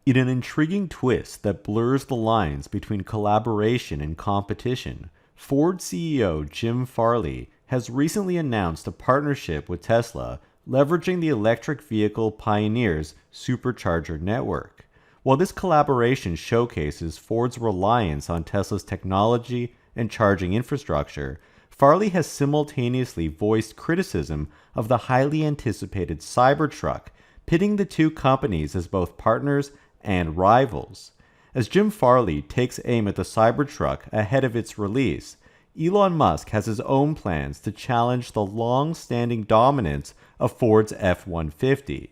In an intriguing twist that blurs the lines between collaboration and competition, Ford CEO Jim Farley has recently announced a partnership with Tesla, leveraging the electric vehicle pioneer's Supercharger network. While this collaboration showcases Ford's reliance on Tesla's technology and charging infrastructure, Farley has simultaneously voiced criticism of the highly anticipated Cybertruck, pitting the two companies as both partners and rivals. As Jim Farley takes aim at the Cybertruck ahead of its release, Elon Musk has his own plans to challenge the long-standing dominance of Ford's F-150.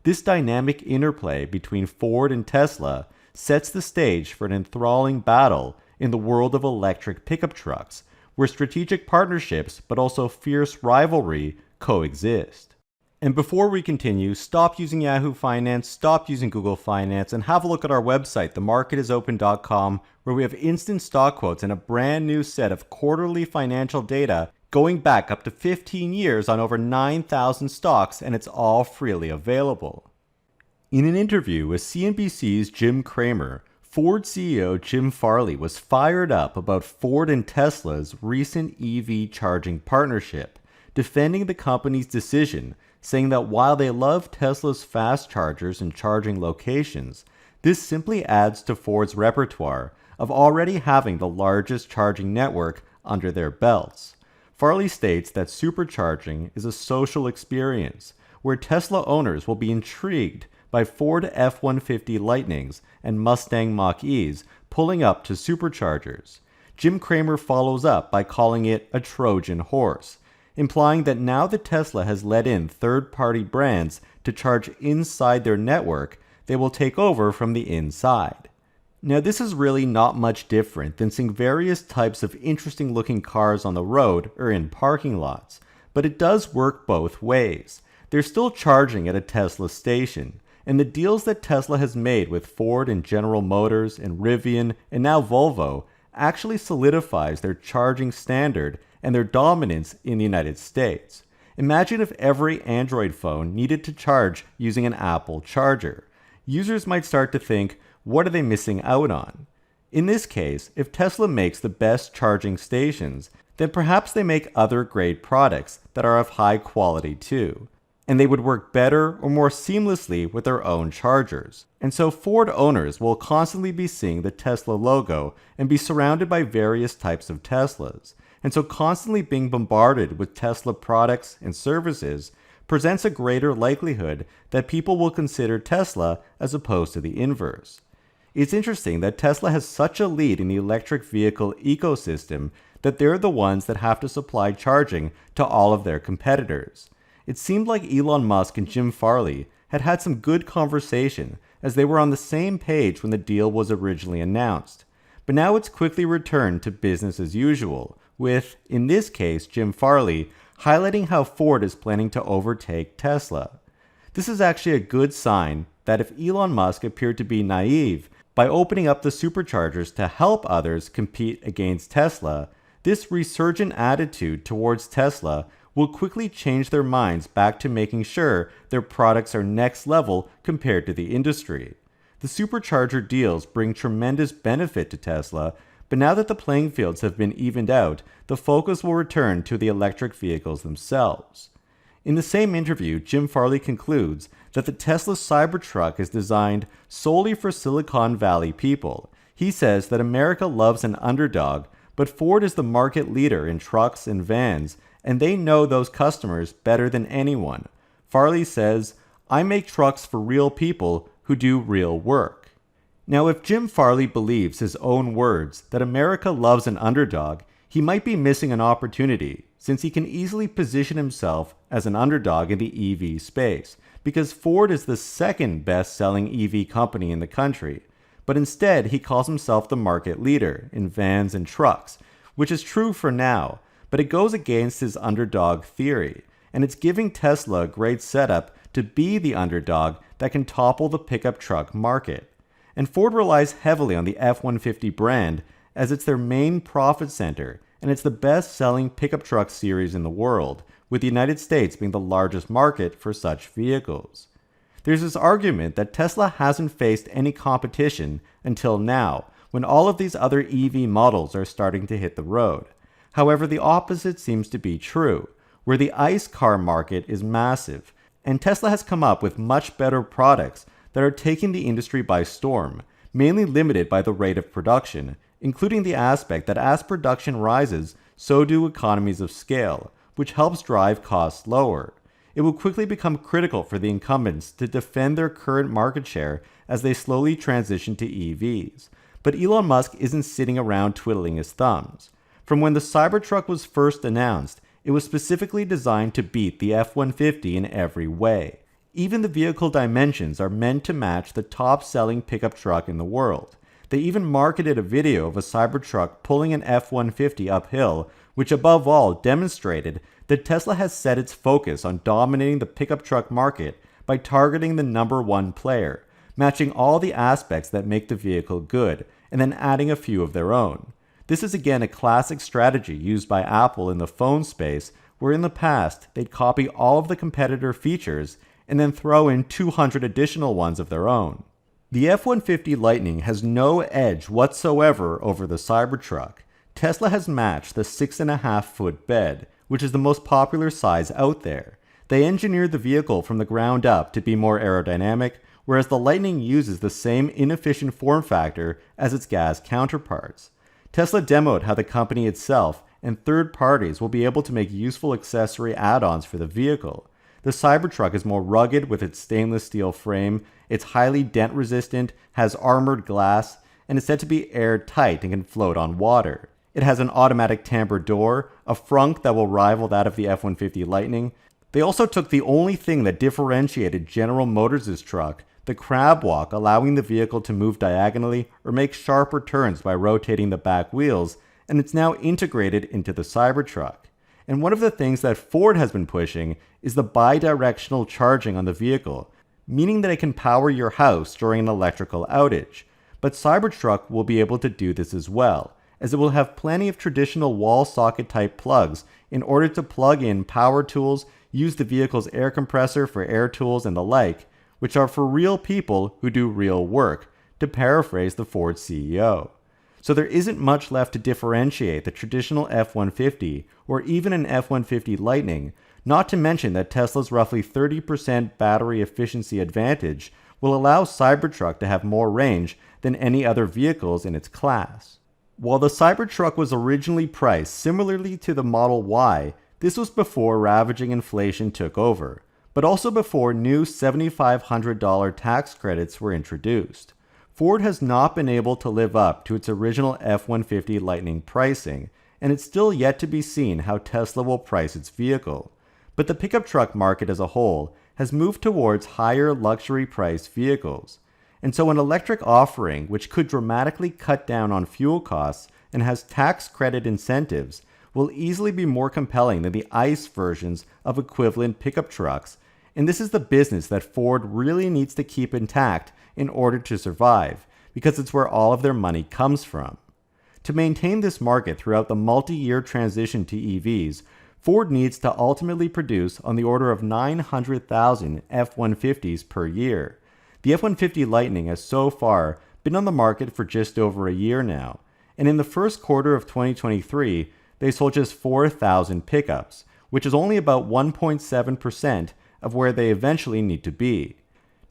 This dynamic interplay between Ford and Tesla sets the stage for an enthralling battle in the world of electric pickup trucks, where strategic partnerships but also fierce rivalry coexist. And before we continue, stop using Yahoo Finance, stop using Google Finance, and have a look at our website, themarketisopen.com, where we have instant stock quotes and a brand new set of quarterly financial data going back up to 15 years on over 9,000 stocks, and it's all freely available. In an interview with CNBC's Jim Cramer, Ford CEO Jim Farley was fired up about Ford and Tesla's recent EV charging partnership, defending the company's decision, saying that while they love Tesla's fast chargers and charging locations, this simply adds to Ford's repertoire of already having the largest charging network under their belts. Farley states that supercharging is a social experience where Tesla owners will be intrigued by Ford F-150 Lightnings and Mustang Mach-E's pulling up to superchargers. Jim Cramer follows up by calling it a Trojan horse, implying that now that Tesla has let in third-party brands to charge inside their network, they will take over from the inside. Now, this is really not much different than seeing various types of interesting-looking cars on the road or in parking lots, but it does work both ways. They're still charging at a Tesla station, and the deals that Tesla has made with Ford and General Motors and Rivian and now Volvo actually solidifies their charging standard and their dominance in the United States. Imagine if every Android phone needed to charge using an Apple charger. Users might start to think, what are they missing out on? In this case, if Tesla makes the best charging stations, then perhaps they make other great products that are of high quality too, and they would work better or more seamlessly with their own chargers. And so Ford owners will constantly be seeing the Tesla logo and be surrounded by various types of Teslas. And so constantly being bombarded with Tesla products and services presents a greater likelihood that people will consider Tesla as opposed to the inverse. It's interesting that Tesla has such a lead in the electric vehicle ecosystem that they're the ones that have to supply charging to all of their competitors. It seemed like Elon Musk and Jim Farley had some good conversation as they were on the same page when the deal was originally announced. But now it's quickly returned to business as usual, with, in this case, Jim Farley highlighting how Ford is planning to overtake Tesla. This is actually a good sign that if Elon Musk appeared to be naive by opening up the superchargers to help others compete against Tesla, this resurgent attitude towards Tesla will quickly change their minds back to making sure their products are next level compared to the industry. The supercharger deals bring tremendous benefit to Tesla, but now that the playing fields have been evened out, the focus will return to the electric vehicles themselves. In the same interview, Jim Farley concludes that the Tesla Cybertruck is designed solely for Silicon Valley people. He says that America loves an underdog, but Ford is the market leader in trucks and vans, and they know those customers better than anyone. Farley says, "I make trucks for real people who do real work." Now, if Jim Farley believes his own words that America loves an underdog, he might be missing an opportunity, since he can easily position himself as an underdog in the EV space, because Ford is the second best-selling EV company in the country. But instead, he calls himself the market leader in vans and trucks, which is true for now, but it goes against his underdog theory, and it's giving Tesla a great setup to be the underdog that can topple the pickup truck market. And Ford relies heavily on the F-150 brand as it's their main profit center, and it's the best-selling pickup truck series in the world, with the United States being the largest market for such vehicles. There's this argument that Tesla hasn't faced any competition until now, when all of these other EV models are starting to hit the road. However, the opposite seems to be true, where the ICE car market is massive, and Tesla has come up with much better products that are taking the industry by storm, mainly limited by the rate of production, including the aspect that as production rises, so do economies of scale, which helps drive costs lower. It will quickly become critical for the incumbents to defend their current market share as they slowly transition to EVs. But Elon Musk isn't sitting around twiddling his thumbs. From when the Cybertruck was first announced, it was specifically designed to beat the F-150 in every way. Even the vehicle dimensions are meant to match the top-selling pickup truck in the world. They even marketed a video of a Cybertruck pulling an F-150 uphill, which above all demonstrated that Tesla has set its focus on dominating the pickup truck market by targeting the number one player, matching all the aspects that make the vehicle good, and then adding a few of their own. This is again a classic strategy used by Apple in the phone space, where in the past they'd copy all of the competitor features and then throw in 200 additional ones of their own. The F-150 Lightning has no edge whatsoever over the Cybertruck. Tesla has matched the 6.5-foot bed, which is the most popular size out there. They engineered the vehicle from the ground up to be more aerodynamic, whereas the Lightning uses the same inefficient form factor as its gas counterparts. Tesla demoed how the company itself and third parties will be able to make useful accessory add-ons for the vehicle. The Cybertruck is more rugged with its stainless steel frame, it's highly dent resistant, has armored glass, and is said to be airtight and can float on water. It has an automatic tamper door, a frunk that will rival that of the F-150 Lightning. They also took the only thing that differentiated General Motors' truck, the crab walk, allowing the vehicle to move diagonally or make sharper turns by rotating the back wheels, and it's now integrated into the Cybertruck. And one of the things that Ford has been pushing is the bi-directional charging on the vehicle, meaning that it can power your house during an electrical outage. But Cybertruck will be able to do this as well, as it will have plenty of traditional wall socket type plugs in order to plug in power tools, use the vehicle's air compressor for air tools and the like, which are for real people who do real work, to paraphrase the Ford CEO. So there isn't much left to differentiate the traditional F-150 or even an F-150 Lightning, not to mention that Tesla's roughly 30% battery efficiency advantage will allow Cybertruck to have more range than any other vehicles in its class. While the Cybertruck was originally priced similarly to the Model Y, this was before ravaging inflation took over, but also before new $7,500 tax credits were introduced. Ford has not been able to live up to its original F-150 Lightning pricing, and it's still yet to be seen how Tesla will price its vehicle. But the pickup truck market as a whole has moved towards higher luxury priced vehicles. And so an electric offering which could dramatically cut down on fuel costs and has tax credit incentives will easily be more compelling than the ICE versions of equivalent pickup trucks, and this is the business that Ford really needs to keep intact in order to survive, because it's where all of their money comes from. To maintain this market throughout the multi-year transition to EVs, Ford needs to ultimately produce on the order of 900,000 F-150s per year. The F-150 Lightning has so far been on the market for just over a year now, and in the first quarter of 2023, they sold just 4,000 pickups, which is only about 1.7% of where they eventually need to be.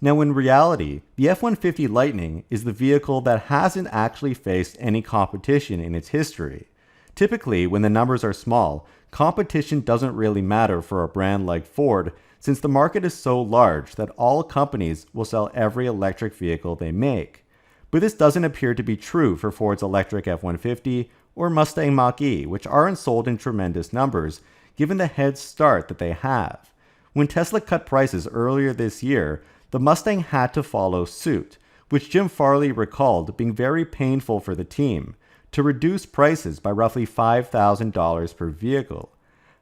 Now in reality, the F-150 Lightning is the vehicle that hasn't actually faced any competition in its history. Typically, when the numbers are small, competition doesn't really matter for a brand like Ford, since the market is so large that all companies will sell every electric vehicle they make. But this doesn't appear to be true for Ford's electric F-150 or Mustang Mach-E, which aren't sold in tremendous numbers, given the head start that they have. When Tesla cut prices earlier this year, the Mustang had to follow suit, which Jim Farley recalled being very painful for the team, to reduce prices by roughly $5,000 per vehicle.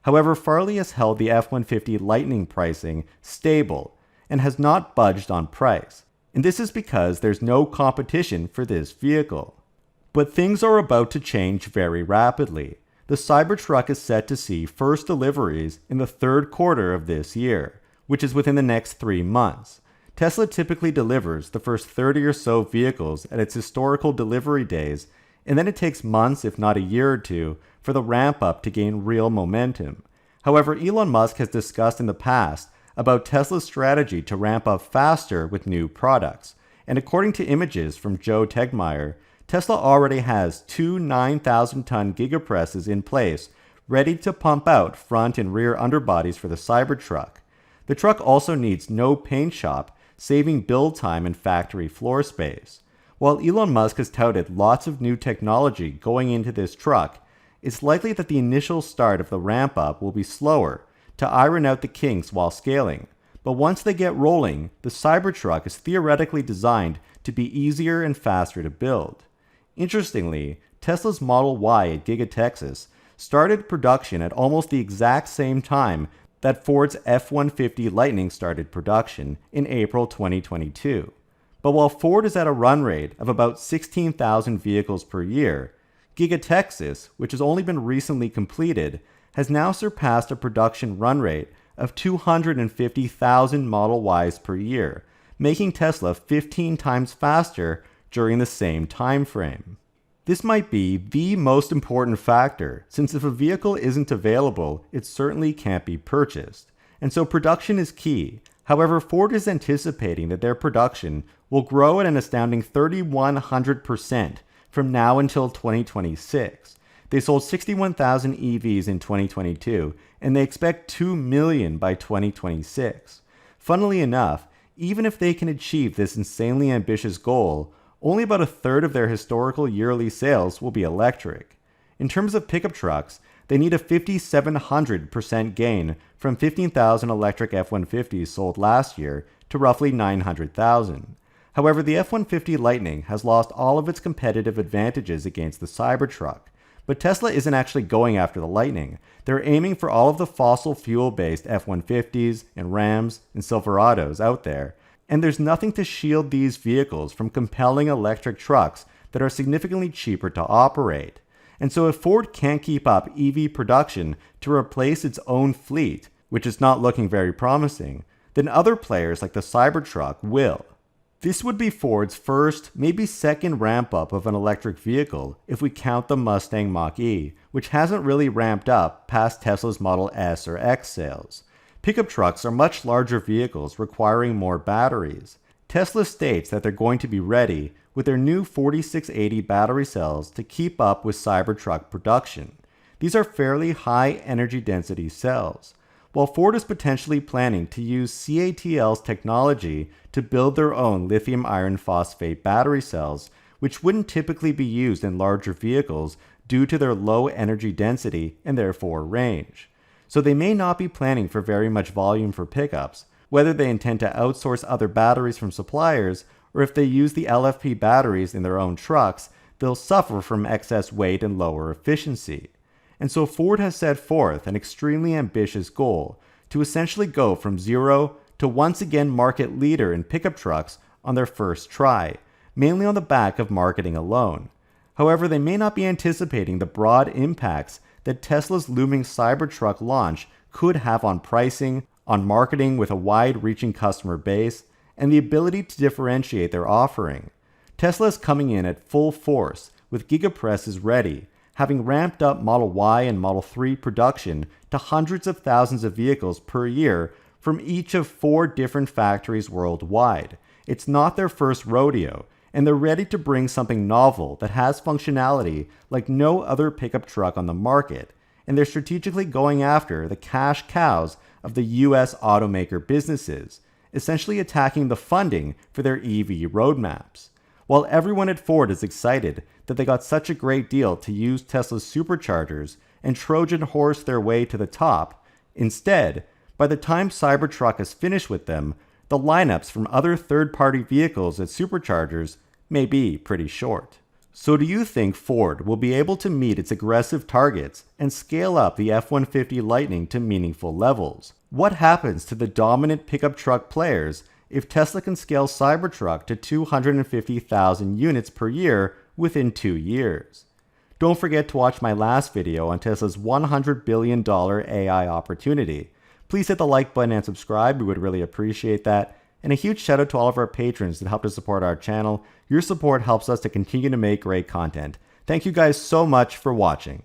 However, Farley has held the F-150 Lightning pricing stable and has not budged on price, and this is because there's no competition for this vehicle. But things are about to change very rapidly. The Cybertruck is set to see first deliveries in the third quarter of this year, which is within the next 3 months. Tesla typically delivers the first 30 or so vehicles at its historical delivery days, and then it takes months, if not a year or two, for the ramp up to gain real momentum. However, Elon Musk has discussed in the past about Tesla's strategy to ramp up faster with new products, and according to images from Joe Tegmeyer, Tesla already has two 9,000-ton gigapresses in place, ready to pump out front and rear underbodies for the Cybertruck. The truck also needs no paint shop, saving build time and factory floor space. While Elon Musk has touted lots of new technology going into this truck, it's likely that the initial start of the ramp-up will be slower to iron out the kinks while scaling. But once they get rolling, the Cybertruck is theoretically designed to be easier and faster to build. Interestingly, Tesla's Model Y at Giga Texas started production at almost the exact same time that Ford's F-150 Lightning started production in April 2022. But while Ford is at a run rate of about 16,000 vehicles per year, Giga Texas, which has only been recently completed, has now surpassed a production run rate of 250,000 Model Ys per year, making Tesla 15 times faster during the same time frame. This might be the most important factor, since if a vehicle isn't available, it certainly can't be purchased, and so production is key. However, Ford is anticipating that their production will grow at an astounding 3,100% from now until 2026. They sold 61,000 EVs in 2022, and they expect 2 million by 2026. Funnily enough, even if they can achieve this insanely ambitious goal, only about a third of their historical yearly sales will be electric. In terms of pickup trucks, they need a 5,700% gain from 15,000 electric F-150s sold last year to roughly 900,000. However, the F-150 Lightning has lost all of its competitive advantages against the Cybertruck. But Tesla isn't actually going after the Lightning. They're aiming for all of the fossil fuel-based F-150s and Rams and Silverados out there, and there's nothing to shield these vehicles from compelling electric trucks that are significantly cheaper to operate. And so if Ford can't keep up EV production to replace its own fleet, which is not looking very promising, then other players like the Cybertruck will. This would be Ford's first, maybe second ramp-up of an electric vehicle if we count the Mustang Mach-E, which hasn't really ramped up past Tesla's Model S or X sales. Pickup trucks are much larger vehicles requiring more batteries. Tesla states that they're going to be ready with their new 4680 battery cells to keep up with Cybertruck production. These are fairly high energy density cells. While Ford is potentially planning to use CATL's technology to build their own lithium iron phosphate battery cells, which wouldn't typically be used in larger vehicles due to their low energy density and therefore range. So they may not be planning for very much volume for pickups, whether they intend to outsource other batteries from suppliers or if they use the LFP batteries in their own trucks, they'll suffer from excess weight and lower efficiency. And so Ford has set forth an extremely ambitious goal to essentially go from zero to once again market leader in pickup trucks on their first try, mainly on the back of marketing alone. However, they may not be anticipating the broad impacts that Tesla's looming Cybertruck launch could have on pricing, on marketing with a wide-reaching customer base, and the ability to differentiate their offering. Tesla is coming in at full force with gigapresses ready, having ramped up Model Y and Model 3 production to hundreds of thousands of vehicles per year from each of 4 different factories worldwide. It's not their first rodeo, and they're ready to bring something novel that has functionality like no other pickup truck on the market, and they're strategically going after the cash cows of the US automaker businesses, essentially attacking the funding for their EV roadmaps. While everyone at Ford is excited that they got such a great deal to use Tesla's superchargers and Trojan horse their way to the top, instead, by the time Cybertruck is finished with them, the lineups from other third-party vehicles at superchargers may be pretty short. So do you think Ford will be able to meet its aggressive targets and scale up the F-150 Lightning to meaningful levels? What happens to the dominant pickup truck players if Tesla can scale Cybertruck to 250,000 units per year within 2 years? Don't forget to watch my last video on Tesla's $100 billion AI opportunity. Please hit the like button and subscribe, we would really appreciate that. And a huge shout out to all of our patrons that help to support our channel. Your support helps us to continue to make great content. Thank you guys so much for watching.